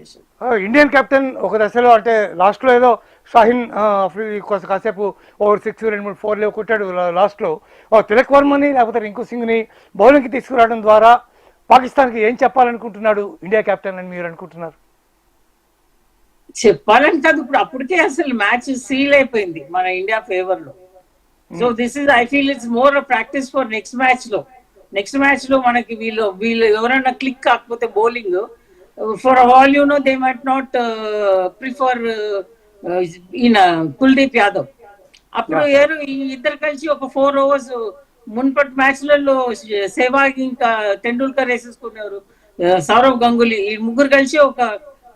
Situation. Indian captain ఒక దశలో అంటే లాస్ట్లో ఏదో షాహిన్ కాసేపు ఓవర్ 6 2 3 4 కొట్టాడు లాస్ట్లో. తిలక్ వర్మని లేకపోతే రింకు సింగ్ని బౌలింగ్కి తీసుకురావడం ద్వారా పాకిస్తాన్కి ఏం చెప్పాలనుకుంటున్నాడు ఇండియా కెప్టెన్ అని మీరు అనుకుంటున్నారు? చెప్పాలని కాదు, ఇప్పుడు అప్పటికే అసలు మ్యాచ్ సీల్ అయిపోయింది మన ఇండియా ఫేవర్ లో. So this is I feel it's more practice for next match లో మనకి వీళ్ళు ఎవరైనా క్లిక్ కాకపోతే bowling for all you know they might not prefer ఈయన కుల్దీప్ యాదవ్. అప్పుడు ఈ ఇద్దరు కలిసి ఒక 4 overs మున్పటి మ్యాచ్లలో సెహ్వాగ్ ఇంకా టెండూల్కర్ వేసేసుకున్నారు, సౌరవ్ గంగూలీ, ఈ ముగ్గురు కలిసి ఒక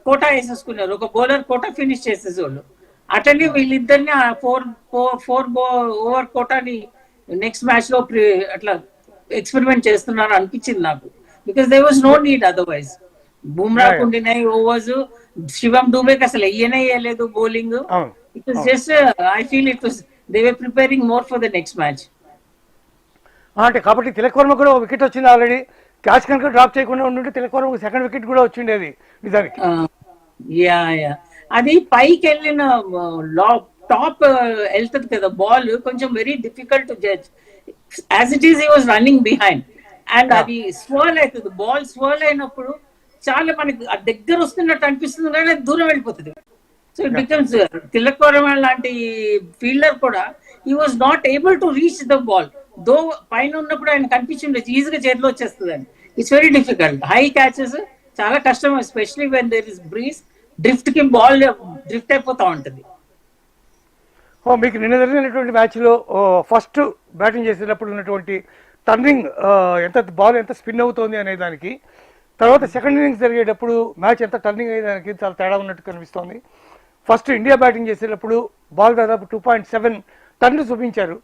కోటా వేసేసుకున్నారు, ఒక బౌలర్ కోటా ఫినిష్ చేసేసేవాళ్ళు. అట్లనే వీళ్ళిద్దరిని ఆ 4 ఓవర్ కోటాని నెక్స్ట్ మ్యాచ్ లో అట్లా ఎక్స్పెరిమెంట్ చేస్తున్నారు అనిపించింది నాకు. Because they was no need otherwise. Bumrah ఉండినాయి ఓవర్స్, శివం డూబేకి అసలు వేయలేదు bowling. It was just I feel it was they were preparing more for the next match. అంటే కాబట్టి తిలక్ వర్మ కూడా వికెట్ వచ్చింది ఆల్రెడీ. క్యాచ్ కనుక డ్రాప్ చేయకుండా ఉంటే తిలక్ వర్మ సెకండ్ వికెట్ కూడా వచ్చిండేది నిజానికి. అది పైకి వెళ్ళిన టాప్ వెళ్తుంది కదా బాల్, కొంచెం very difficult to judge. As it is he was running behind and అది స్వర్ల్ అవుతుంది. బాల్ స్వర్ల్ అయినప్పుడు చాలా మనకి దగ్గర వస్తున్నట్టు అనిపిస్తుంది కానీ అది దూరం వెళ్ళిపోతుంది. So it becomes Tilak Varma లాంటి ఫీల్డర్ కూడా he was not able to reach the ball. Though పైన ఉన్నప్పుడు ఆయన కనిపించింది ఈజీగా చేతిలో వచ్చేస్తుంది అని. It's very difficult. High catches చాలా కష్టం, especially when there is breeze. Drift కి బాల్ డ్రిఫ్ట్ అయిపోతా ఉంటుంది. మీకు నిన్న జరిగినటువంటి మ్యాచ్లో ఫస్ట్ బ్యాటింగ్ చేసేటప్పుడు ఉన్నటువంటి టర్నింగ్, బాల్ ఎంత స్పిన్ అవుతోంది అనే దానికి, తర్వాత సెకండ్ ఇన్నింగ్స్ జరిగేటప్పుడు మ్యాచ్ ఎంత టర్నింగ్ అయ్యేదానికి చాలా తేడా ఉన్నట్టు కనిపిస్తోంది. ఫస్ట్ ఇండియా బ్యాటింగ్ చేసేటప్పుడు బాల్ దాదాపు 2.7 టన్నులు చూపించారు.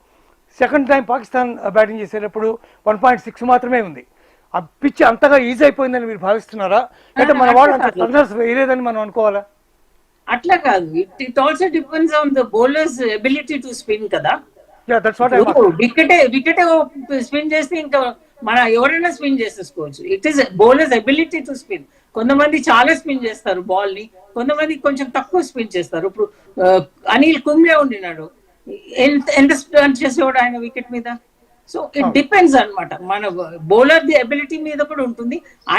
సెకండ్ టైం పాకిస్తాన్ బ్యాటింగ్ చేసేటప్పుడు 1.6 మాత్రమే ఉంది. ఆ పిచ్ అంతగా ఈజీ అయిపోయిందని మీరు భావిస్తున్నారా, అంటే మన వాళ్ళు అంత టర్నర్స్ వేయలేదని మనం అనుకోవాలా? అట్లా కాదు, it also depends on the bowlers ability to spin కదా. వికెటే స్పిన్ చేస్తే ఇంకా మన ఎవరైనా స్పిన్ చేసేసుకోవచ్చు. It is bowlers ability to spin. కొంతమంది చాలా స్పిన్ చేస్తారు బాల్ ని, కొంతమంది కొంచెం తక్కువ స్పిన్ చేస్తారు. ఇప్పుడు అనిల్ కుంబ్లే ఉండినాడు, ఎంత స్పిన్ చేసేవాడు ఆయన వికెట్ మీద. సో ఇట్ డిపెండ్స్ అన్నమాట, మన బౌలర్ ది ఎబిలిటీ మీద కూడా ఉంటుంది.